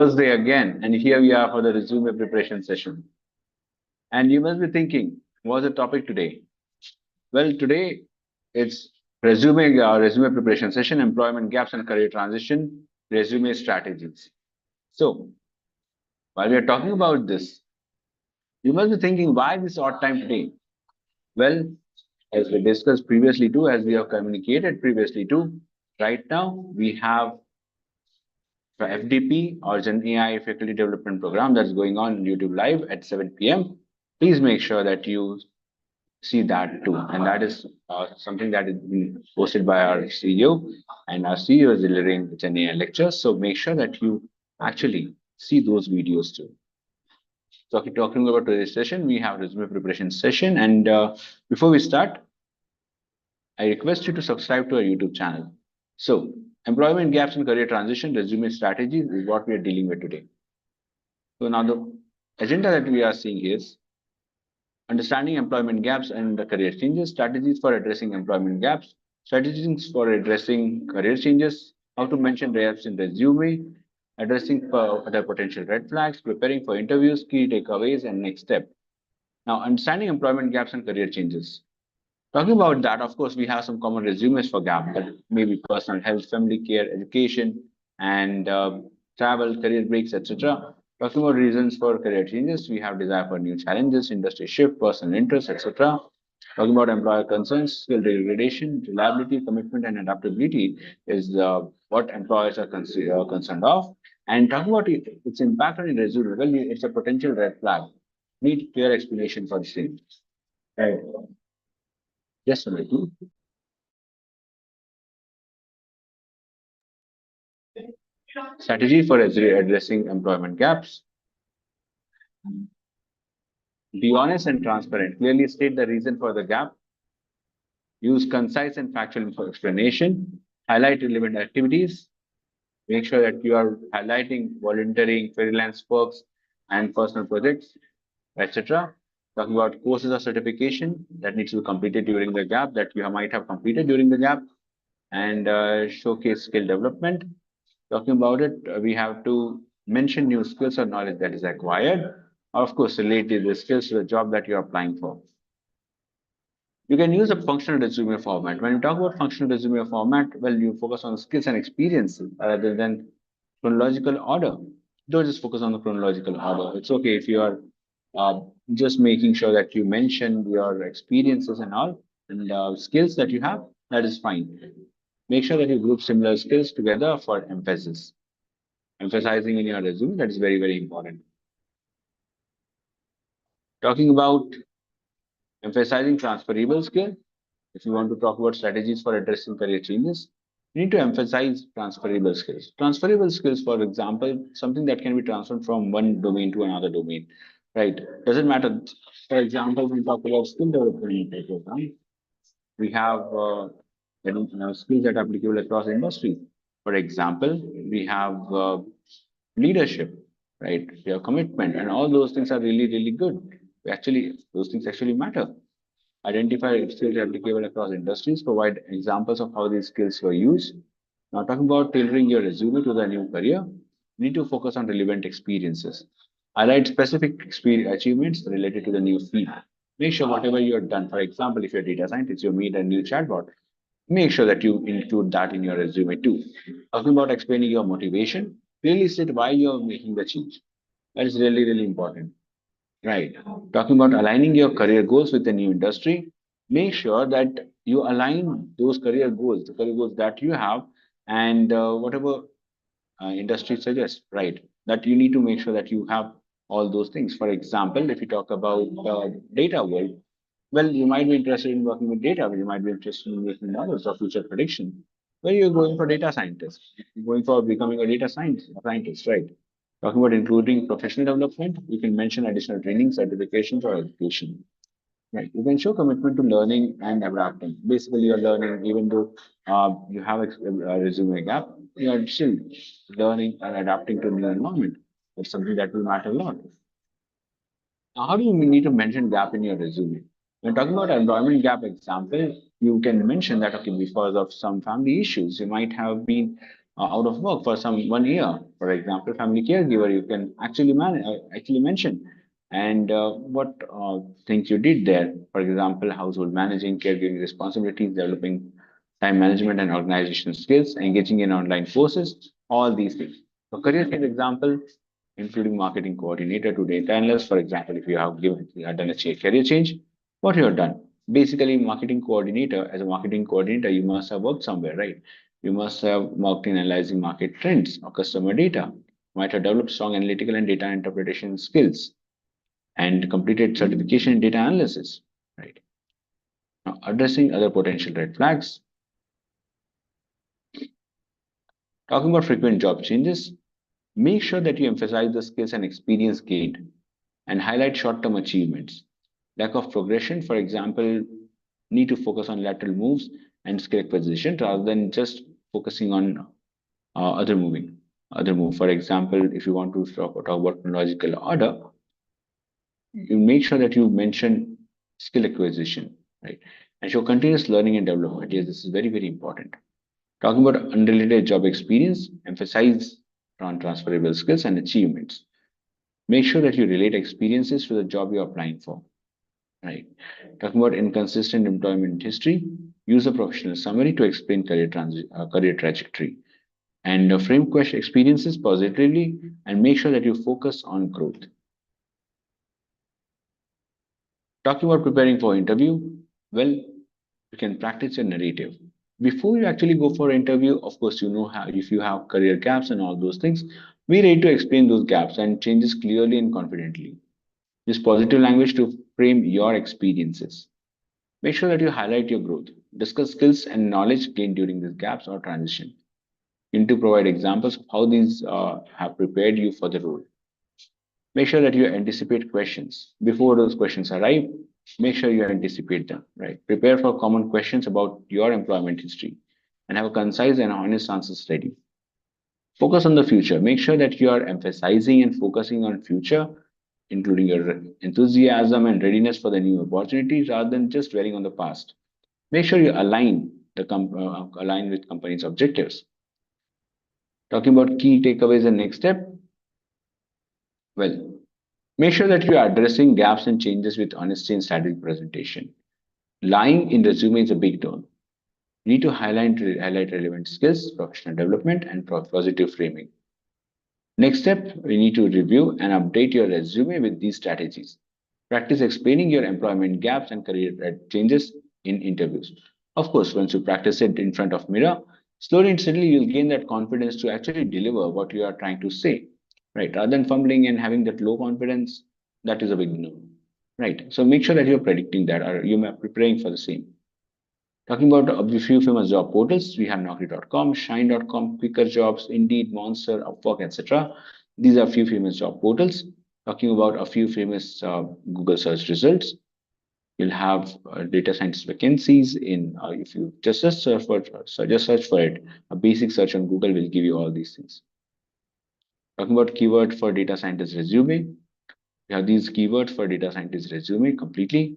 Thursday again, and here we are for the resume preparation session. And you must be thinking, what's the topic today? Well, today it's resume preparation session, employment gaps and career transition, resume strategies. So, while we are talking about this, you must be thinking, why this odd time today? Well, as we discussed previously too, as we have communicated previously too, right now we have the FDP or Gen AI Faculty Development Program that's going on YouTube Live at 7 p.m. Please make sure that you see that too. And that is something that is being posted by our CEO, and our CEO is delivering Gen AI lectures. So make sure that you actually see those videos too. So, okay, talking about today's session, we have resume preparation session. And before we start, I request you to subscribe to our YouTube channel. So, employment gaps and career transition resume strategies is what we are dealing with today. So, now the agenda that we are seeing is understanding employment gaps and the career changes, strategies for addressing employment gaps, strategies for addressing career changes, how to mention gaps in resume, addressing other potential red flags, preparing for interviews, key takeaways, and next step. Now, understanding employment gaps and career changes. Talking about that, of course, we have some common resumes for gap that may be personal health, family care, education, and travel, career breaks, etc. Talking about reasons for career changes, we have desire for new challenges, industry shift, personal interest, etc. Talking about employer concerns, skill degradation, reliability, commitment, and adaptability is what employers are concerned of. And talking about its impact on the resume, well, it's a potential red flag. Need clear explanation for the same. Right. Just a little. Strategy for addressing employment gaps. Be honest and transparent. Clearly state the reason for the gap. Use concise and factual explanation. Highlight relevant activities. Make sure that you are highlighting volunteering, freelance works, and personal projects, etc. Talking about courses or certification that needs to be completed during the gap, that you might have completed during the gap, and showcase skill development. Talking about it, we have to mention new skills or knowledge that is acquired. Of course, relate the skills to the job that you're applying for. You can use a functional resume format. When you talk about functional resume format, well, you focus on skills and experiences rather than chronological order. Don't just focus on the chronological order. It's okay if you are uh, just making sure that you mention your experiences and all and skills that you have. That is fine. Make sure that you group similar skills together for emphasis. Emphasizing in your resume, that is very, very important. Talking about emphasizing transferable skill, if you want to talk about strategies for addressing career changes, you need to emphasize transferable skills. Transferable skills, for example, something that can be transferred from one domain to another domain, right? Doesn't matter. For example, when we talk about skill development program, we have skills that are applicable across industry. For example, we have leadership, right? We have commitment, and all those things are really, really good. Actually, those things actually matter. Identify skills applicable across industries, provide examples of how these skills were used. Now, talking about tailoring your resume to the new career, you need to focus on relevant experiences. Highlight specific achievements related to the new field. Make sure whatever you have done, for example, if you're a data scientist, you made a new chatbot, make sure that you include that in your resume too. Talking about explaining your motivation, clearly state why you're making the change. That is really, really important. Right. Talking about aligning your career goals with the new industry, make sure that you align those career goals, the career goals that you have, and whatever industry suggests, right? That you need to make sure that you have all those things. For example, if you talk about data world, well, you might be interested in working with data, but you might be interested in making models or future prediction. Well, you're going for data scientist, you're going for becoming a scientist, right? Talking about including professional development, you can mention additional training, certifications, or education. Right. You can show commitment to learning and adapting. Basically, you're learning, even though you have a resume gap, you're still learning and adapting to a new environment. That's something that will matter a lot. Now, how do you need to mention gap in your resume? When talking about employment gap example, you can mention that, okay, because of some family issues, you might have been out of work for some 1 year. For example, family caregiver, you can actually mention and what things you did there. For example, household managing, caregiving responsibilities, developing time management and organization skills, engaging in online courses, all these things. So career change example, including marketing coordinator to data analyst. For example, if you have done a career change, what you have done? Basically, marketing coordinator, as a marketing coordinator, you must have worked somewhere, right? You must have worked in analyzing market trends or customer data, might have developed strong analytical and data interpretation skills, and completed certification in data analysis, right? Now, addressing other potential red flags, talking about frequent job changes, make sure that you emphasize the skills and experience gained and highlight short term achievements. Lack of progression, for example, need to focus on lateral moves and skill acquisition rather than just focusing on other moving. Other move. For example, if you want to talk about chronological order, you make sure that you mention skill acquisition, right? And show continuous learning and development. Yes, this is very, very important. Talking about unrelated job experience, emphasize transferable skills and achievements. Make sure that you relate experiences to the job you're applying for, right? Talking about inconsistent employment history, use a professional summary to explain career trajectory. And frame question experiences positively and make sure that you focus on growth. Talking about preparing for interview, well, you can practice your narrative. Before you actually go for interview, of course, you know how if you have career gaps and all those things, we need to explain those gaps and changes clearly and confidently. Use positive language to frame your experiences. Make sure that you highlight your growth. Discuss skills and knowledge gained during these gaps or transition. You need to provide examples of how these have prepared you for the role. Make sure that you anticipate questions before those questions arrive. Make sure you anticipate them, right? Prepare for common questions about your employment history and have a concise and honest answers ready. Focus on the future. Make sure that you are emphasizing and focusing on future, including your enthusiasm and readiness for the new opportunities rather than just dwelling on the past. Make sure you align with company's objectives. Talking about key takeaways and next step, well, make sure that you are addressing gaps and changes with honesty and strategic presentation. Lying in resume is a big no. You need to highlight relevant skills, professional development, and positive framing. Next step, we need to review and update your resume with these strategies. Practice explaining your employment gaps and career changes in interviews. Of course, once you practice it in front of mirror, slowly and steadily you'll gain that confidence to actually deliver what you are trying to say, right? Rather than fumbling and having that low confidence, that is a big no, right? So make sure that you're predicting that or you're preparing for the same. Talking about a few famous job portals, we have Naukri.com, Shine.com, Quicker Jobs, Indeed, Monster, Upwork, etc. These are few famous job portals. Talking about a few famous Google search results, you'll have data scientist vacancies in if you just search for it. A basic search on Google will give you all these things. Talking about keyword for data scientist resume, we have these keywords for data scientist resume completely.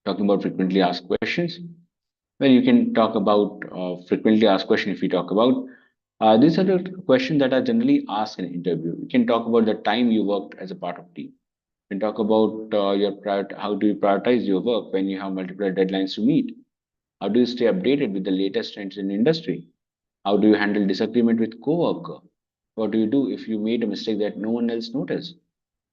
Talking about frequently asked questions, well, you can talk about frequently asked questions if we talk about. These are the questions that are generally asked in an interview. You can talk about the time you worked as a part of team. You can talk about how do you prioritize your work when you have multiple deadlines to meet? How do you stay updated with the latest trends in the industry? How do you handle disagreement with coworker? What do you do if you made a mistake that no one else noticed?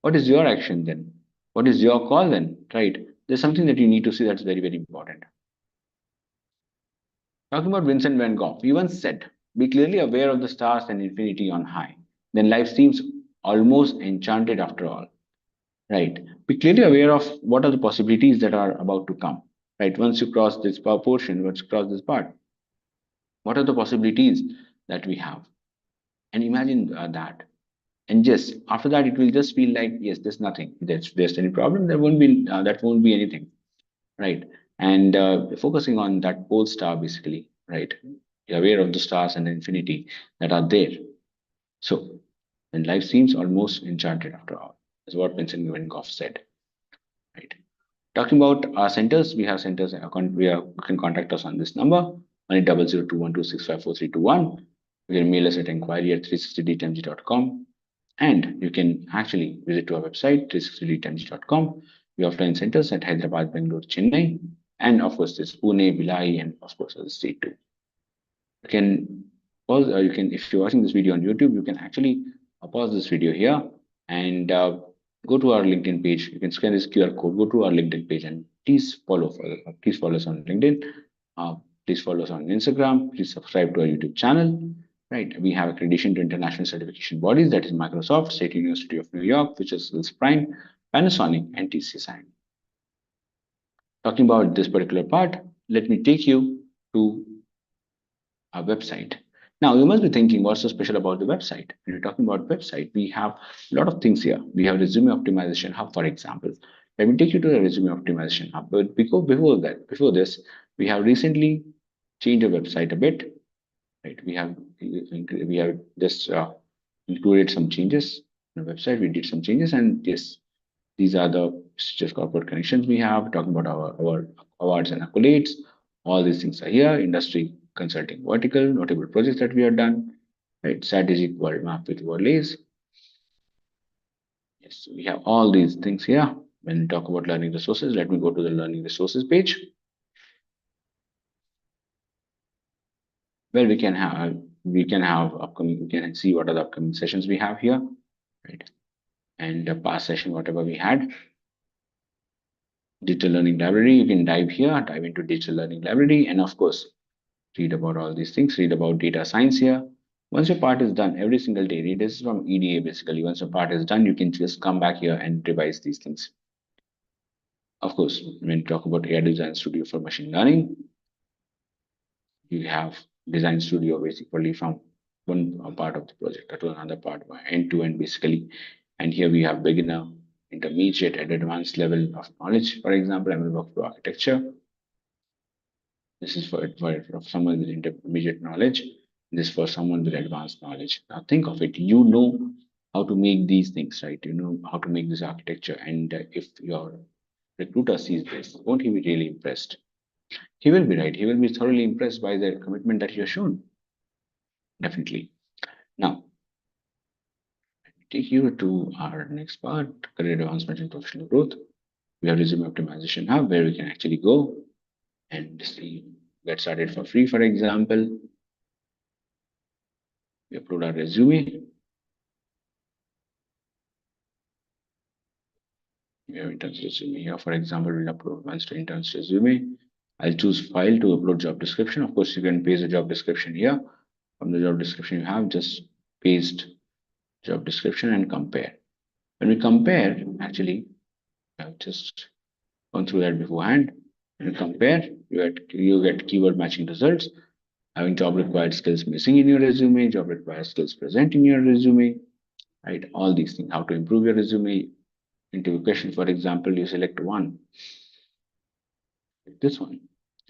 What is your action then? What is your call then? Right? There's something that you need to see that's very, very important. Talking about Vincent van Gogh, he once said, be clearly aware of the stars and infinity on high. Then life seems almost enchanted after all. Right? Be clearly aware of what are the possibilities that are about to come. Right? Once you cross this portion, once you cross this part, what are the possibilities that we have? And imagine that. And just after that, it will just feel like, yes, there's nothing. There's any problem, that won't be anything. Right? And focusing on that pole star basically, right? You're aware of the stars and the infinity that are there. So, and life seems almost enchanted after all, is what Vincent van Gogh said, right? Talking about our centers, we have centers. You can contact us on this number 1-800-212-654-321. You can mail us at inquiry@360DTMG.com, and you can actually visit to our website 360DTMG.com. We have offline centers at Hyderabad, Bangalore, Chennai, and of course there's Pune, Bhilai, and of course other state too. You can pause, you can, if you're watching this video on YouTube, you can actually pause this video here and go to our LinkedIn page. You can scan this QR code, go to our LinkedIn page, and please follow us on LinkedIn. Uh, please follow us on Instagram. Please subscribe to our YouTube channel. Right, we have accreditation to international certification bodies, that is Microsoft, State University of New York, Future Skills Prime, Panasonic, and TCS. Talking about this particular part, let me take you to our website. Now, you must be thinking, what's so special about the website? When you're talking about website, we have a lot of things here. We have resume optimization hub, for example. Let me take you to the resume optimization hub. But before this, we have recently changed the website a bit. Right? We have just included some changes on the website. We did some changes, and yes, these are the just corporate connections we have, talking about our awards and accolades. All these things are here. Industry consulting vertical, notable projects that we have done, right? Strategic world map with overlays. Yes, we have all these things here. When we talk about learning resources, let me go to the learning resources page, where we can have upcoming, we can see what are the upcoming sessions we have here, right? And the past session, whatever we had. Digital learning library, you can dive into digital learning library, and of course read about all these things, read about data science here. Once your part is done, every single day, read this from EDA basically. Once your part is done, you can just come back here and revise these things. Of course, when you talk about AI Design Studio for machine learning, you have Design Studio basically from one part of the project to another part, end to end basically. And here we have beginner, intermediate, and advanced level of knowledge. For example, MLOps architecture. This is for someone with intermediate knowledge. This is for someone with advanced knowledge. Now think of it. You know how to make these things, right? You know how to make this architecture. And if your recruiter sees this, won't he be really impressed? He will be, right. He will be thoroughly impressed by the commitment that you have shown. Definitely. Now, take you to our next part, career advancement and professional growth. We have resume optimization hub where we can actually go and see, get started for free. For example, we upload our resume. We have intern's resume here. For example, we'll upload once to intern's resume. I'll choose file to upload job description. Of course, you can paste the job description here. From the job description you have, just paste job description and compare. When we compare, actually, I've just gone through that beforehand. When you compare, you get keyword matching results. Having job required skills missing in your resume, job required skills present in your resume, right? All these things, how to improve your resume. Interview question, for example, you select one, this one,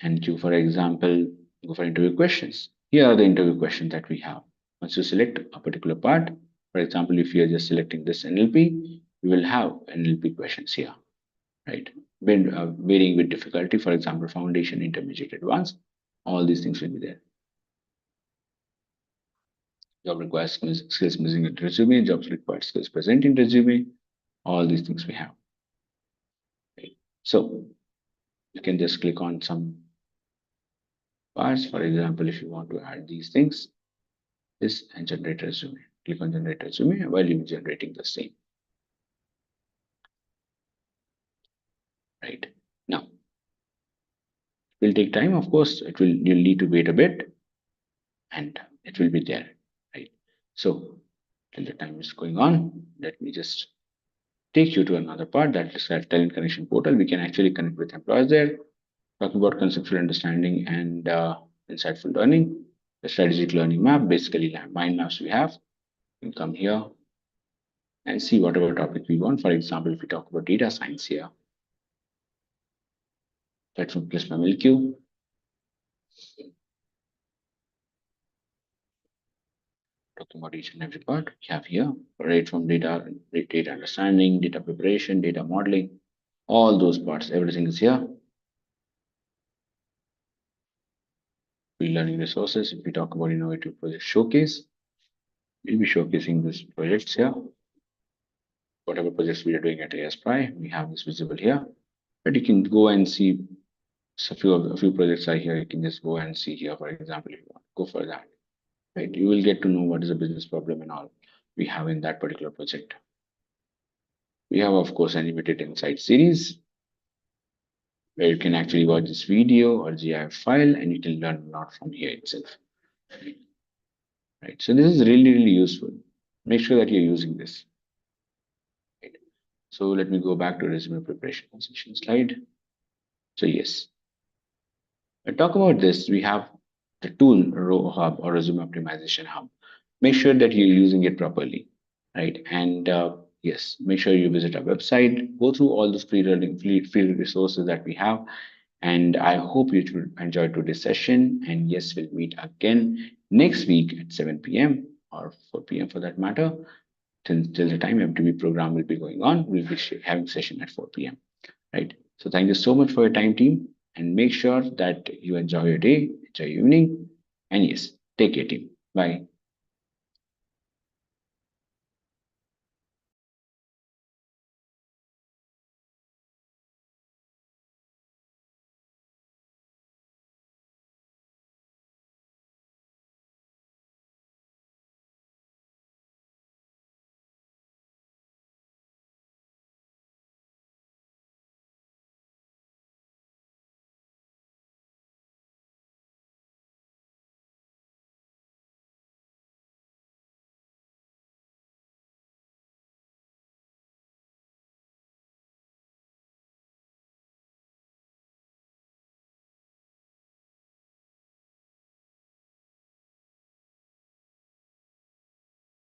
and you, for example, go for interview questions. Here are the interview questions that we have. Once you select a particular part, for example, if you are just selecting this NLP, you will have NLP questions here, right? Varying with difficulty, for example, foundation, intermediate, advanced, all these things will be there. Job requires skills missing in resume, jobs required skills present in resume, all these things we have. Right? So you can just click on some parts. For example, if you want to add these things, this and generate resume. Click on generate resume while you're generating the same. Right now, it will take time. Of course, you'll need to wait a bit, and it will be there. Right. So till the time is going on, let me just take you to another part, that is talent connection portal. We can actually connect with employers there, talking about conceptual understanding and insightful learning, the strategic learning map, basically mind maps we have. You can come here and see whatever topic we want. For example, if we talk about data science here, platform plus MLQ. Talking about each and every part we have here, right from data understanding, data preparation, data modeling, all those parts, everything is here. free learning resources. If we talk about innovative project showcase, we'll be showcasing these projects here. Whatever projects we are doing at ASPRI, we have this visible here. But you can go and see a few projects are here. You can just go and see here, for example, if you want to go for that. Right? You will get to know what is the business problem and all we have in that particular project. We have, of course, an Animated Insight series where you can actually watch this video or GIF file and you can learn a lot from here itself. Right. So this is really, really useful. Make sure that you're using this. Right. So let me go back to resume preparation session slide. So yes, talk about this. We have the tool Row Hub or Resume Optimization Hub. Make sure that you're using it properly, right? And yes, make sure you visit our website, go through all those free resources that we have. And I hope you enjoyed today's session. And yes, we'll meet again next week at 7 p.m. or 4 p.m. for that matter. Till the time MTB program will be going on, we'll be having session at 4 p.m. Right. So thank you so much for your time, team, and make sure that you enjoy your day, enjoy your evening, and yes, take care, team. Bye.